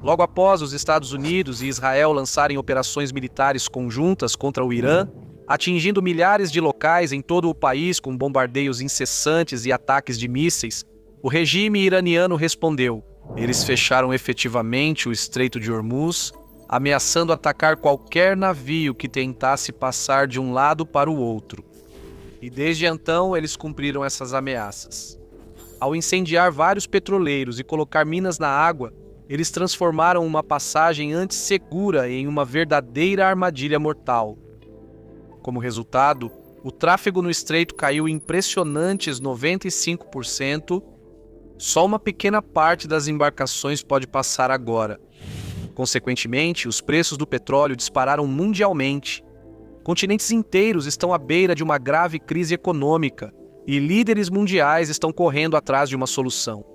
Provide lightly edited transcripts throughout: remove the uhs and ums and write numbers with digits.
Logo após os Estados Unidos e Israel lançarem operações militares conjuntas contra o Irã, atingindo milhares de locais em todo o país com bombardeios incessantes e ataques de mísseis, o regime iraniano respondeu. Eles fecharam efetivamente o Estreito de Hormuz, ameaçando atacar qualquer navio que tentasse passar de um lado para o outro. E desde então eles cumpriram essas ameaças. Ao incendiar vários petroleiros e colocar minas na água, eles transformaram uma passagem antes segura em uma verdadeira armadilha mortal. Como resultado, o tráfego no estreito caiu em impressionantes 95%. Só uma pequena parte das embarcações pode passar agora. Consequentemente, os preços do petróleo dispararam mundialmente. Continentes inteiros estão à beira de uma grave crise econômica e líderes mundiais estão correndo atrás de uma solução.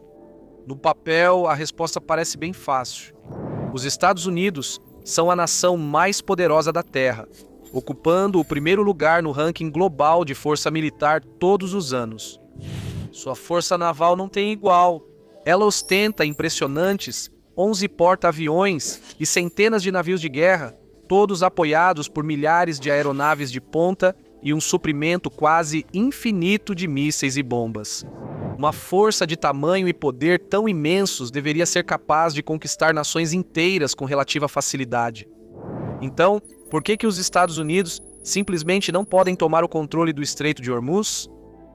No papel, a resposta parece bem fácil. Os Estados Unidos são a nação mais poderosa da Terra, ocupando o primeiro lugar no ranking global de força militar todos os anos. Sua força naval não tem igual. Ela ostenta impressionantes 11 porta-aviões e centenas de navios de guerra, todos apoiados por milhares de aeronaves de ponta e um suprimento quase infinito de mísseis e bombas. Uma força de tamanho e poder tão imensos deveria ser capaz de conquistar nações inteiras com relativa facilidade. Então, por que os Estados Unidos simplesmente não podem tomar o controle do Estreito de Hormuz?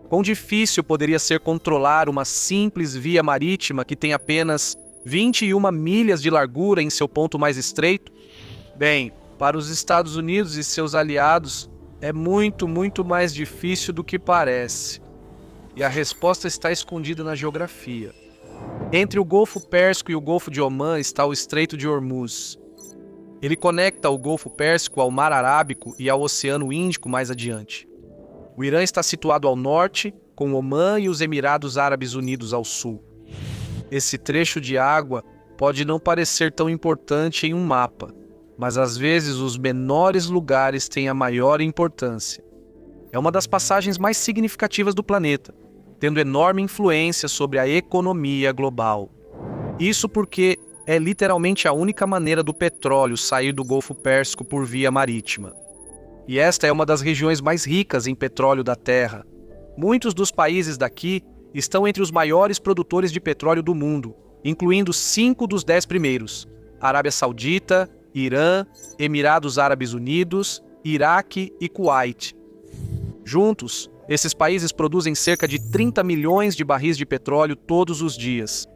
Quão difícil poderia ser controlar uma simples via marítima que tem apenas 21 milhas de largura em seu ponto mais estreito? Bem, para os Estados Unidos e seus aliados, é muito mais difícil do que parece. E a resposta está escondida na geografia. Entre o Golfo Pérsico e o Golfo de Omã está o Estreito de Hormuz. Ele conecta o Golfo Pérsico ao Mar Arábico e ao Oceano Índico mais adiante. O Irã está situado ao norte, com Omã e os Emirados Árabes Unidos ao sul. Esse trecho de água pode não parecer tão importante em um mapa, mas às vezes os menores lugares têm a maior importância. É uma das passagens mais significativas do planeta, tendo enorme influência sobre a economia global. Isso porque é literalmente a única maneira do petróleo sair do Golfo Pérsico por via marítima. E esta é uma das regiões mais ricas em petróleo da Terra. Muitos dos países daqui estão entre os maiores produtores de petróleo do mundo, incluindo 5 dos 10 primeiros: Arábia Saudita, Irã, Emirados Árabes Unidos, Iraque e Kuwait. Juntos, esses países produzem cerca de 30 milhões de barris de petróleo todos os dias.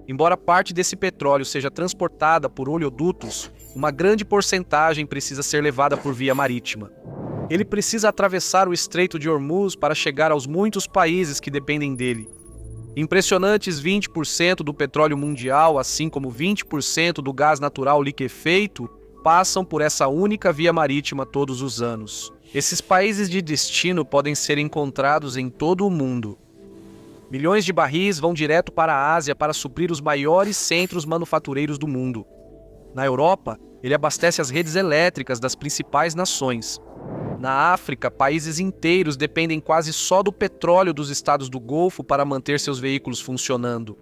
Embora parte desse petróleo seja transportada por oleodutos, uma grande porcentagem precisa ser levada por via marítima. Ele precisa atravessar o Estreito de Hormuz para chegar aos muitos países que dependem dele. Impressionantes 20% do petróleo mundial, assim como 20% do gás natural liquefeito, passam por essa única via marítima todos os anos. Esses países de destino podem ser encontrados em todo o mundo. Milhões de barris vão direto para a Ásia para suprir os maiores centros manufatureiros do mundo. Na Europa, ele abastece as redes elétricas das principais nações. Na África, países inteiros dependem quase só do petróleo dos estados do Golfo para manter seus veículos funcionando.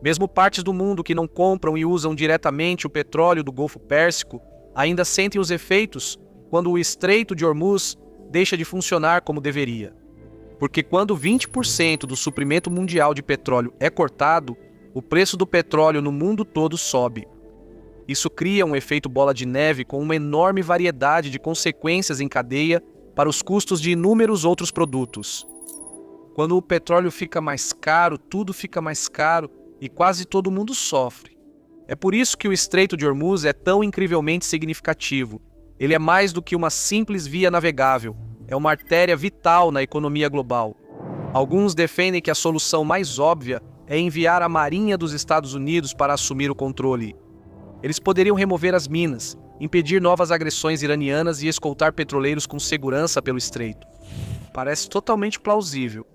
Mesmo partes do mundo que não compram e usam diretamente o petróleo do Golfo Pérsico ainda sentem os efeitos quando o Estreito de Hormuz deixa de funcionar como deveria. Porque quando 20% do suprimento mundial de petróleo é cortado, o preço do petróleo no mundo todo sobe. Isso cria um efeito bola de neve com uma enorme variedade de consequências em cadeia para os custos de inúmeros outros produtos. Quando o petróleo fica mais caro, tudo fica mais caro e quase todo mundo sofre. É por isso que o Estreito de Hormuz é tão incrivelmente significativo. Ele é mais do que uma simples via navegável. É uma artéria vital na economia global. Alguns defendem que a solução mais óbvia é enviar a Marinha dos Estados Unidos para assumir o controle. Eles poderiam remover as minas, impedir novas agressões iranianas e escoltar petroleiros com segurança pelo estreito. Parece totalmente plausível.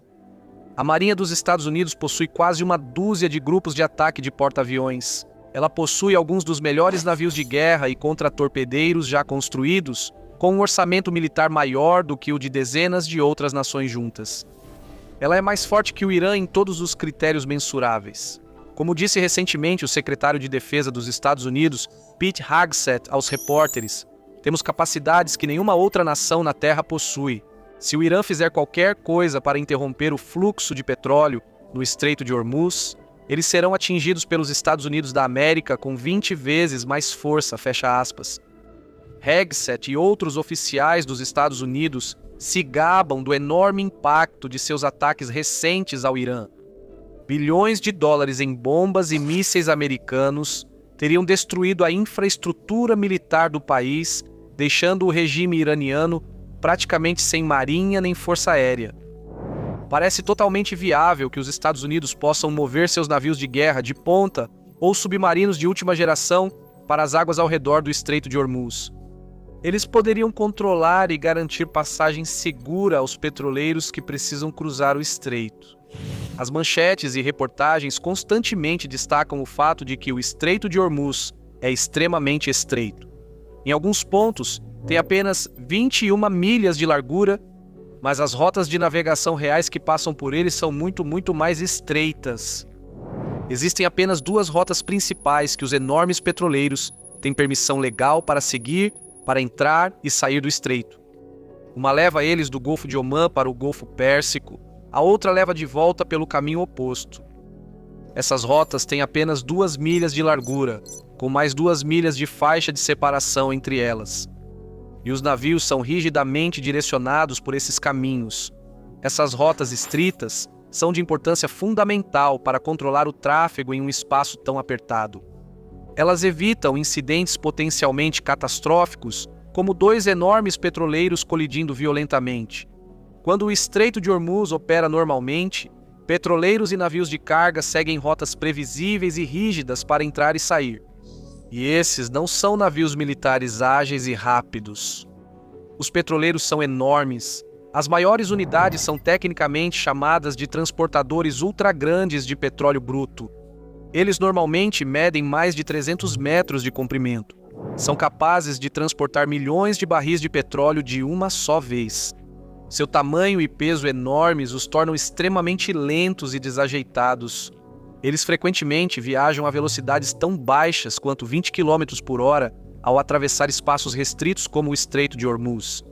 A Marinha dos Estados Unidos possui quase uma dúzia de grupos de ataque de porta-aviões. Ela possui alguns dos melhores navios de guerra e contra-torpedeiros já construídos, com um orçamento militar maior do que o de dezenas de outras nações juntas. Ela é mais forte que o Irã em todos os critérios mensuráveis. Como disse recentemente o secretário de Defesa dos Estados Unidos, Pete Hegseth, aos repórteres, temos capacidades que nenhuma outra nação na Terra possui. Se o Irã fizer qualquer coisa para interromper o fluxo de petróleo no Estreito de Hormuz, eles serão atingidos pelos Estados Unidos da América com 20 vezes mais força, fecha aspas. Hegseth e outros oficiais dos Estados Unidos se gabam do enorme impacto de seus ataques recentes ao Irã. Bilhões de dólares em bombas e mísseis americanos teriam destruído a infraestrutura militar do país, deixando o regime iraniano praticamente sem marinha nem força aérea. Parece totalmente viável que os Estados Unidos possam mover seus navios de guerra de ponta ou submarinos de última geração para as águas ao redor do Estreito de Hormuz. Eles poderiam controlar e garantir passagem segura aos petroleiros que precisam cruzar o estreito. As manchetes e reportagens constantemente destacam o fato de que o Estreito de Hormuz é extremamente estreito. Em alguns pontos, tem apenas 21 milhas de largura, mas as rotas de navegação reais que passam por ele são muito mais estreitas. Existem apenas 2 rotas principais que os enormes petroleiros têm permissão legal para seguir para entrar e sair do estreito. Uma leva eles do Golfo de Omã para o Golfo Pérsico, a outra leva de volta pelo caminho oposto. Essas rotas têm apenas 2 milhas de largura, com mais 2 milhas de faixa de separação entre elas. E os navios são rigidamente direcionados por esses caminhos. Essas rotas estritas são de importância fundamental para controlar o tráfego em um espaço tão apertado. Elas evitam incidentes potencialmente catastróficos, como 2 enormes petroleiros colidindo violentamente. Quando o Estreito de Hormuz opera normalmente, petroleiros e navios de carga seguem rotas previsíveis e rígidas para entrar e sair. E esses não são navios militares ágeis e rápidos. Os petroleiros são enormes. As maiores unidades são tecnicamente chamadas de transportadores ultragrandes de petróleo bruto. Eles normalmente medem mais de 300 metros de comprimento. São capazes de transportar milhões de barris de petróleo de uma só vez. Seu tamanho e peso enormes os tornam extremamente lentos e desajeitados. Eles frequentemente viajam a velocidades tão baixas quanto 20 km por hora ao atravessar espaços restritos como o Estreito de Hormuz.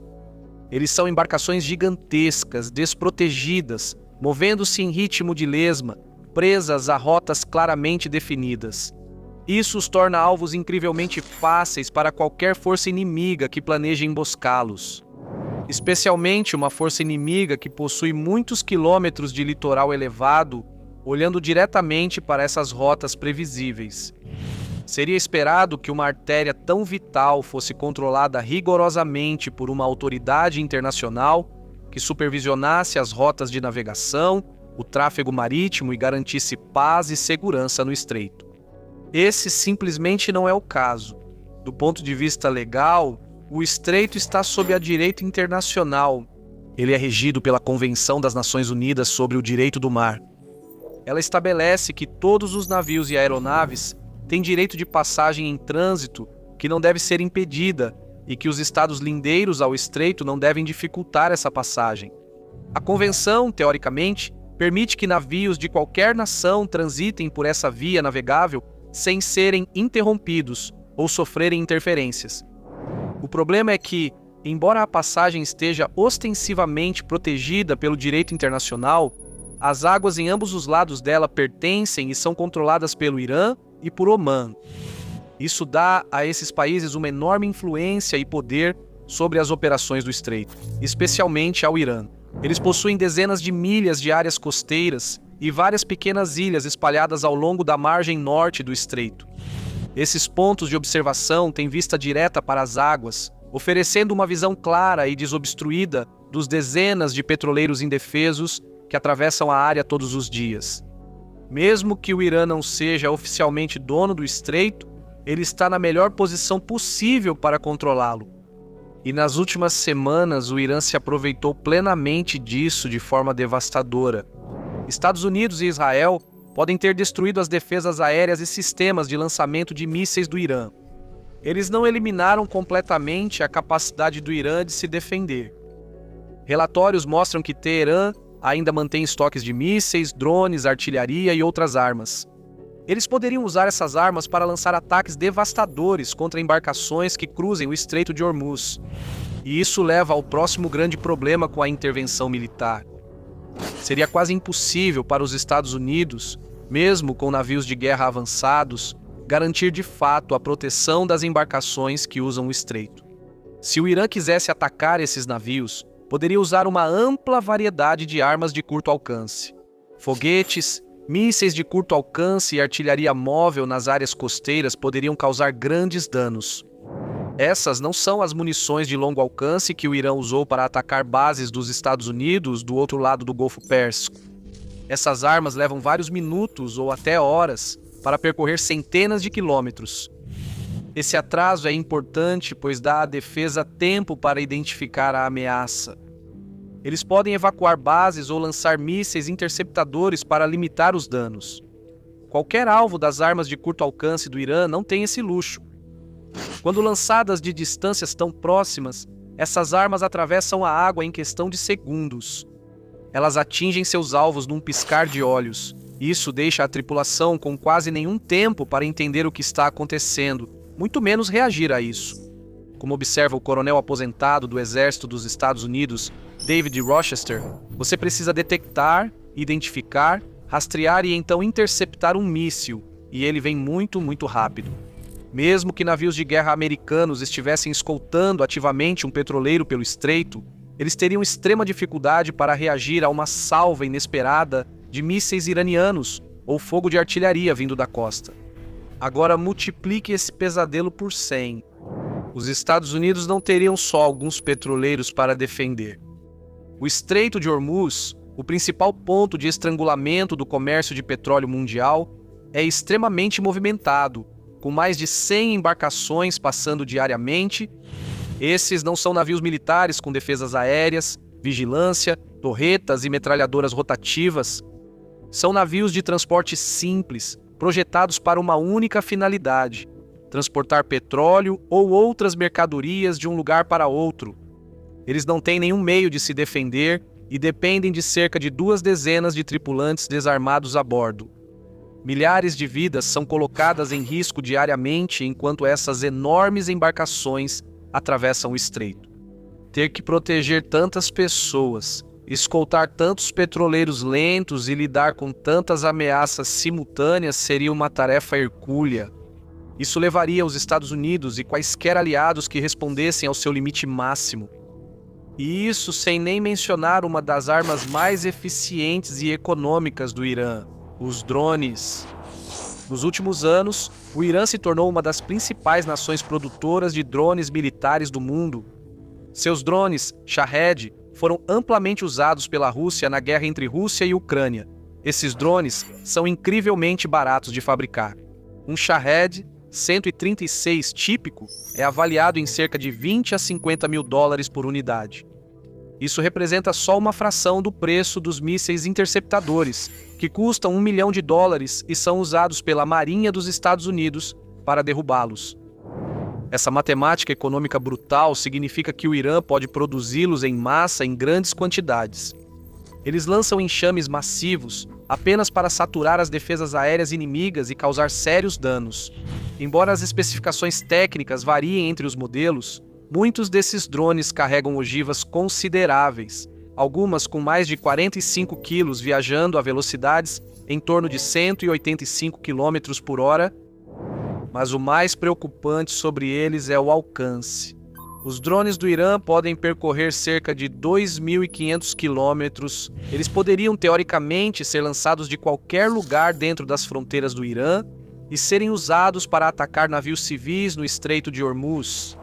Eles são embarcações gigantescas, desprotegidas, movendo-se em ritmo de lesma, presas a rotas claramente definidas. Isso os torna alvos incrivelmente fáceis para qualquer força inimiga que planeje emboscá-los. Especialmente uma força inimiga que possui muitos quilômetros de litoral elevado, olhando diretamente para essas rotas previsíveis. Seria esperado que uma artéria tão vital fosse controlada rigorosamente por uma autoridade internacional que supervisionasse as rotas de navegação, o tráfego marítimo e garantisse paz e segurança no estreito. Esse simplesmente não é o caso. Do ponto de vista legal, o estreito está sob a direito internacional. Ele é regido pela Convenção das Nações Unidas sobre o Direito do Mar. Ela estabelece que todos os navios e aeronaves têm direito de passagem em trânsito que não deve ser impedida e que os estados lindeiros ao estreito não devem dificultar essa passagem. A convenção, teoricamente, permite que navios de qualquer nação transitem por essa via navegável sem serem interrompidos ou sofrerem interferências. O problema é que, embora a passagem esteja ostensivamente protegida pelo direito internacional, as águas em ambos os lados dela pertencem e são controladas pelo Irã e por Omã. Isso dá a esses países uma enorme influência e poder sobre as operações do estreito, especialmente ao Irã. Eles possuem dezenas de milhas de áreas costeiras e várias pequenas ilhas espalhadas ao longo da margem norte do estreito. Esses pontos de observação têm vista direta para as águas, oferecendo uma visão clara e desobstruída dos dezenas de petroleiros indefesos que atravessam a área todos os dias. Mesmo que o Irã não seja oficialmente dono do estreito, ele está na melhor posição possível para controlá-lo. E nas últimas semanas, o Irã se aproveitou plenamente disso de forma devastadora. Estados Unidos e Israel podem ter destruído as defesas aéreas e sistemas de lançamento de mísseis do Irã. Eles não eliminaram completamente a capacidade do Irã de se defender. Relatórios mostram que Teherã ainda mantém estoques de mísseis, drones, artilharia e outras armas. Eles poderiam usar essas armas para lançar ataques devastadores contra embarcações que cruzem o Estreito de Hormuz. E isso leva ao próximo grande problema com a intervenção militar. Seria quase impossível para os Estados Unidos, mesmo com navios de guerra avançados, garantir de fato a proteção das embarcações que usam o estreito. Se o Irã quisesse atacar esses navios, poderia usar uma ampla variedade de armas de curto alcance. Foguetes, mísseis de curto alcance e artilharia móvel nas áreas costeiras poderiam causar grandes danos. Essas não são as munições de longo alcance que o Irã usou para atacar bases dos Estados Unidos do outro lado do Golfo Pérsico. Essas armas levam vários minutos ou até horas para percorrer centenas de quilômetros. Esse atraso é importante, pois dá à defesa tempo para identificar a ameaça. Eles podem evacuar bases ou lançar mísseis interceptadores para limitar os danos. Qualquer alvo das armas de curto alcance do Irã não tem esse luxo. Quando lançadas de distâncias tão próximas, essas armas atravessam a água em questão de segundos. Elas atingem seus alvos num piscar de olhos. Isso deixa a tripulação com quase nenhum tempo para entender o que está acontecendo, muito menos reagir a isso. Como observa o coronel aposentado do Exército dos Estados Unidos, David Rochester, você precisa detectar, identificar, rastrear e então interceptar um míssil, e ele vem muito, muito rápido. Mesmo que navios de guerra americanos estivessem escoltando ativamente um petroleiro pelo estreito, eles teriam extrema dificuldade para reagir a uma salva inesperada de mísseis iranianos ou fogo de artilharia vindo da costa. Agora multiplique esse pesadelo por 100. Os Estados Unidos não teriam só alguns petroleiros para defender. O Estreito de Hormuz, o principal ponto de estrangulamento do comércio de petróleo mundial, é extremamente movimentado, com mais de 100 embarcações passando diariamente. Esses não são navios militares com defesas aéreas, vigilância, torretas e metralhadoras rotativas. São navios de transporte simples, projetados para uma única finalidade: transportar petróleo ou outras mercadorias de um lugar para outro. Eles não têm nenhum meio de se defender e dependem de cerca de 2 dezenas de tripulantes desarmados a bordo. Milhares de vidas são colocadas em risco diariamente enquanto essas enormes embarcações atravessam o estreito. Ter que proteger tantas pessoas, escoltar tantos petroleiros lentos e lidar com tantas ameaças simultâneas seria uma tarefa hercúlea. Isso levaria os Estados Unidos e quaisquer aliados que respondessem ao seu limite máximo. E isso sem nem mencionar uma das armas mais eficientes e econômicas do Irã: os drones. Nos últimos anos, o Irã se tornou uma das principais nações produtoras de drones militares do mundo. Seus drones, Shahed, foram amplamente usados pela Rússia na guerra entre Rússia e Ucrânia. Esses drones são incrivelmente baratos de fabricar. Um Shahed 136 típico é avaliado em cerca de 20 a 50 mil dólares por unidade. Isso representa só uma fração do preço dos mísseis interceptadores, que custam $1 milhão e são usados pela Marinha dos Estados Unidos para derrubá-los. Essa matemática econômica brutal significa que o Irã pode produzi-los em massa em grandes quantidades. Eles lançam enxames massivos apenas para saturar as defesas aéreas inimigas e causar sérios danos. Embora as especificações técnicas variem entre os modelos, muitos desses drones carregam ogivas consideráveis, algumas com mais de 45 quilos viajando a velocidades em torno de 185 km por hora, mas o mais preocupante sobre eles é o alcance. Os drones do Irã podem percorrer cerca de 2.500 quilômetros. Eles poderiam, teoricamente, ser lançados de qualquer lugar dentro das fronteiras do Irã e serem usados para atacar navios civis no Estreito de Hormuz.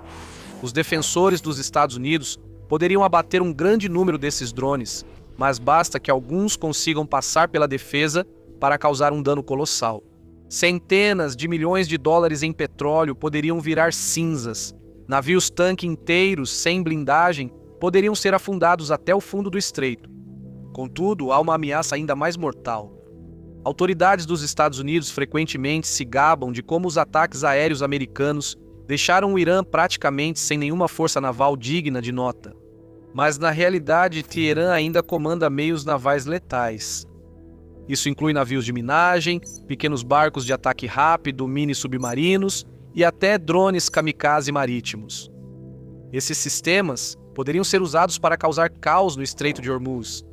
Os defensores dos Estados Unidos poderiam abater um grande número desses drones, mas basta que alguns consigam passar pela defesa para causar um dano colossal. Centenas de milhões de dólares em petróleo poderiam virar cinzas. Navios-tanque inteiros, sem blindagem, poderiam ser afundados até o fundo do estreito. Contudo, há uma ameaça ainda mais mortal. Autoridades dos Estados Unidos frequentemente se gabam de como os ataques aéreos americanos deixaram o Irã praticamente sem nenhuma força naval digna de nota. Mas na realidade, Teherã ainda comanda meios navais letais. Isso inclui navios de minagem, pequenos barcos de ataque rápido, mini-submarinos e até drones kamikaze marítimos. Esses sistemas poderiam ser usados para causar caos no Estreito de Hormuz.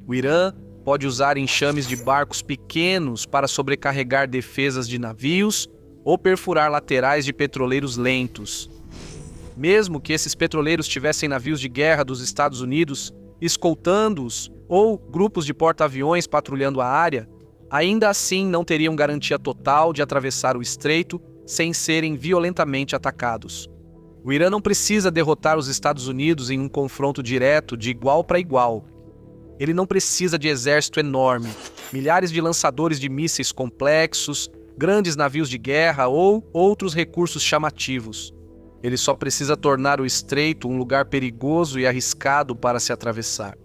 O Irã pode usar enxames de barcos pequenos para sobrecarregar defesas de navios ou perfurar laterais de petroleiros lentos. Mesmo que esses petroleiros tivessem navios de guerra dos Estados Unidos escoltando-os ou grupos de porta-aviões patrulhando a área, ainda assim não teriam garantia total de atravessar o estreito sem serem violentamente atacados. O Irã não precisa derrotar os Estados Unidos em um confronto direto de igual para igual. Ele não precisa de exército enorme, milhares de lançadores de mísseis complexos, grandes navios de guerra ou outros recursos chamativos. Ele só precisa tornar o estreito um lugar perigoso e arriscado para se atravessar.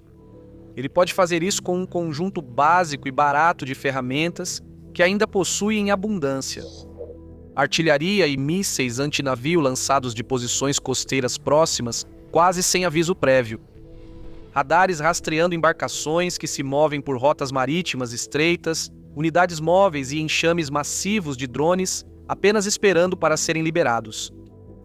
Ele pode fazer isso com um conjunto básico e barato de ferramentas que ainda possui em abundância. Artilharia e mísseis antinavio lançados de posições costeiras próximas, quase sem aviso prévio. Radares rastreando embarcações que se movem por rotas marítimas estreitas, unidades móveis e enxames massivos de drones apenas esperando para serem liberados.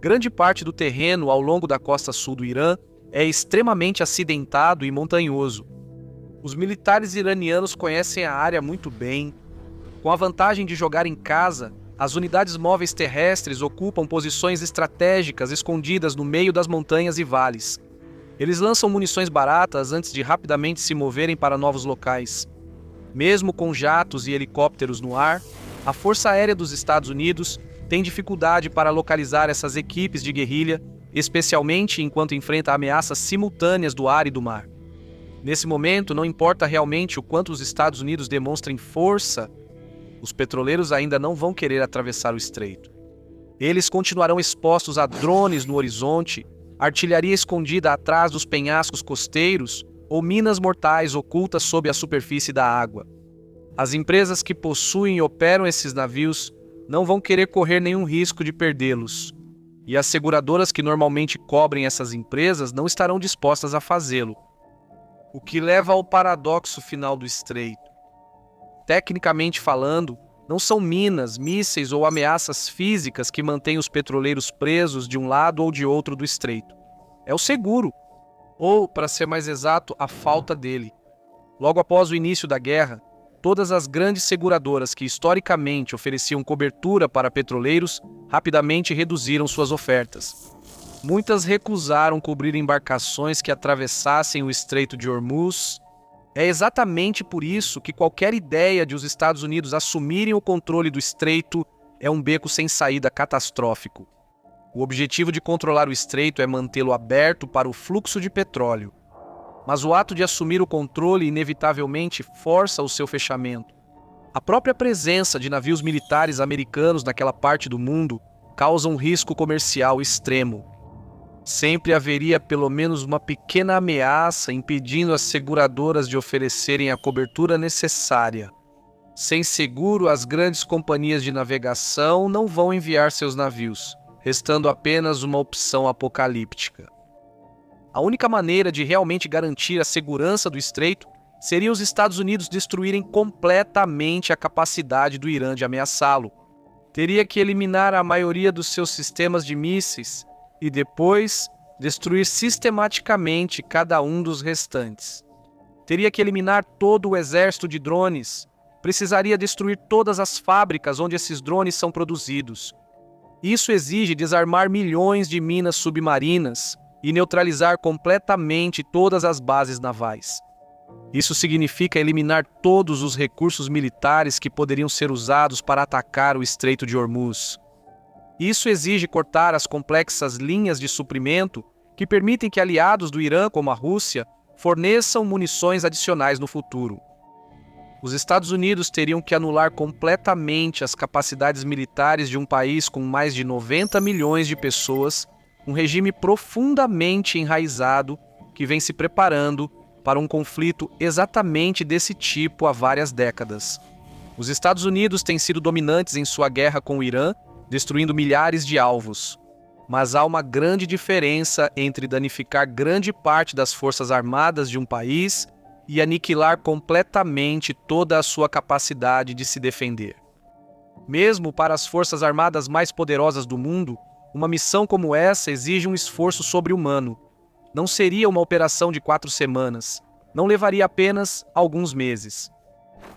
Grande parte do terreno ao longo da costa sul do Irã é extremamente acidentado e montanhoso. Os militares iranianos conhecem a área muito bem. Com a vantagem de jogar em casa, as unidades móveis terrestres ocupam posições estratégicas escondidas no meio das montanhas e vales. Eles lançam munições baratas antes de rapidamente se moverem para novos locais. Mesmo com jatos e helicópteros no ar, a Força Aérea dos Estados Unidos tem dificuldade para localizar essas equipes de guerrilha, especialmente enquanto enfrenta ameaças simultâneas do ar e do mar. Nesse momento, não importa realmente o quanto os Estados Unidos demonstrem força, os petroleiros ainda não vão querer atravessar o estreito. Eles continuarão expostos a drones no horizonte, artilharia escondida atrás dos penhascos costeiros ou minas mortais ocultas sob a superfície da água. As empresas que possuem e operam esses navios não vão querer correr nenhum risco de perdê-los. E as seguradoras que normalmente cobrem essas empresas não estarão dispostas a fazê-lo. O que leva ao paradoxo final do estreito. Tecnicamente falando, não são minas, mísseis ou ameaças físicas que mantêm os petroleiros presos de um lado ou de outro do estreito. É o seguro, ou, para ser mais exato, a falta dele. Logo após o início da guerra, todas as grandes seguradoras que historicamente ofereciam cobertura para petroleiros rapidamente reduziram suas ofertas. Muitas recusaram cobrir embarcações que atravessassem o Estreito de Hormuz. É exatamente por isso que qualquer ideia de os Estados Unidos assumirem o controle do estreito é um beco sem saída catastrófico. O objetivo de controlar o estreito é mantê-lo aberto para o fluxo de petróleo. Mas o ato de assumir o controle inevitavelmente força o seu fechamento. A própria presença de navios militares americanos naquela parte do mundo causa um risco comercial extremo. Sempre haveria pelo menos uma pequena ameaça impedindo as seguradoras de oferecerem a cobertura necessária. Sem seguro, as grandes companhias de navegação não vão enviar seus navios, restando apenas uma opção apocalíptica. A única maneira de realmente garantir a segurança do estreito seria os Estados Unidos destruírem completamente a capacidade do Irã de ameaçá-lo. Teria que eliminar a maioria dos seus sistemas de mísseis e depois destruir sistematicamente cada um dos restantes. Teria que eliminar todo o exército de drones. Precisaria destruir todas as fábricas onde esses drones são produzidos. Isso exige desarmar milhões de minas submarinas e neutralizar completamente todas as bases navais. Isso significa eliminar todos os recursos militares que poderiam ser usados para atacar o Estreito de Hormuz. Isso exige cortar as complexas linhas de suprimento que permitem que aliados do Irã, como a Rússia, forneçam munições adicionais no futuro. Os Estados Unidos teriam que anular completamente as capacidades militares de um país com mais de 90 milhões de pessoas, um regime profundamente enraizado que vem se preparando para um conflito exatamente desse tipo há várias décadas. Os Estados Unidos têm sido dominantes em sua guerra com o Irã, destruindo milhares de alvos. Mas há uma grande diferença entre danificar grande parte das forças armadas de um país e aniquilar completamente toda a sua capacidade de se defender. Mesmo para as forças armadas mais poderosas do mundo, uma missão como essa exige um esforço sobre-humano. Não seria uma operação de 4 semanas, não levaria apenas alguns meses.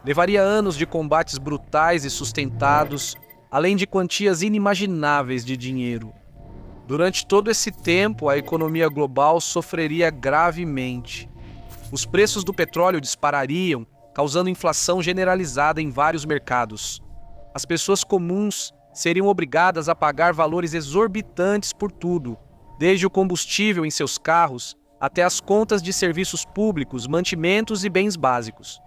Levaria anos de combates brutais e sustentados, além de quantias inimagináveis de dinheiro. Durante todo esse tempo, a economia global sofreria gravemente. Os preços do petróleo disparariam, causando inflação generalizada em vários mercados. As pessoas comuns seriam obrigadas a pagar valores exorbitantes por tudo, desde o combustível em seus carros até as contas de serviços públicos, mantimentos e bens básicos.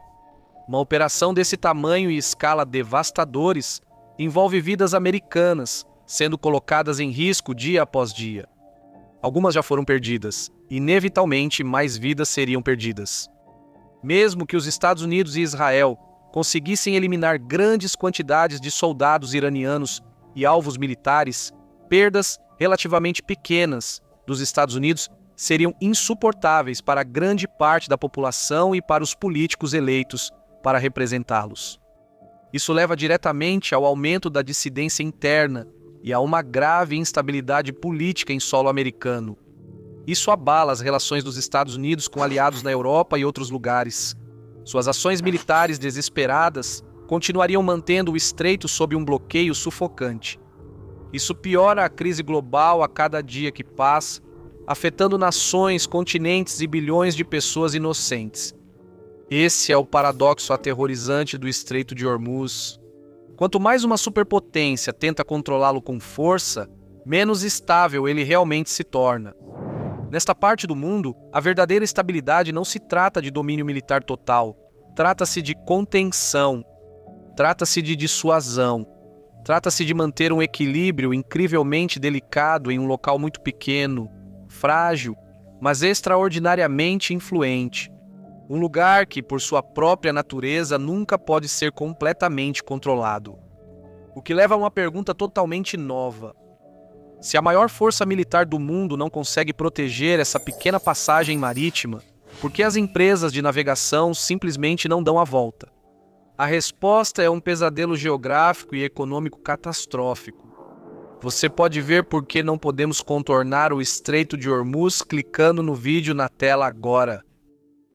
Uma operação desse tamanho e escala devastadores envolve vidas americanas, sendo colocadas em risco dia após dia. Algumas já foram perdidas, inevitavelmente mais vidas seriam perdidas. Mesmo que os Estados Unidos e Israel conseguissem eliminar grandes quantidades de soldados iranianos e alvos militares, perdas relativamente pequenas dos Estados Unidos seriam insuportáveis para grande parte da população e para os políticos eleitos para representá-los. Isso leva diretamente ao aumento da dissidência interna e a uma grave instabilidade política em solo americano. Isso abala as relações dos Estados Unidos com aliados na Europa e outros lugares. Suas ações militares desesperadas continuariam mantendo o estreito sob um bloqueio sufocante. Isso piora a crise global a cada dia que passa, afetando nações, continentes e bilhões de pessoas inocentes. Esse é o paradoxo aterrorizante do Estreito de Hormuz. Quanto mais uma superpotência tenta controlá-lo com força, menos estável ele realmente se torna. Nesta parte do mundo, a verdadeira estabilidade não se trata de domínio militar total, trata-se de contenção, trata-se de dissuasão, trata-se de manter um equilíbrio incrivelmente delicado em um local muito pequeno, frágil, mas extraordinariamente influente. Um lugar que, por sua própria natureza, nunca pode ser completamente controlado. O que leva a uma pergunta totalmente nova. Se a maior força militar do mundo não consegue proteger essa pequena passagem marítima, por que as empresas de navegação simplesmente não dão a volta? A resposta é um pesadelo geográfico e econômico catastrófico. Você pode ver por que não podemos contornar o Estreito de Hormuz clicando no vídeo na tela agora.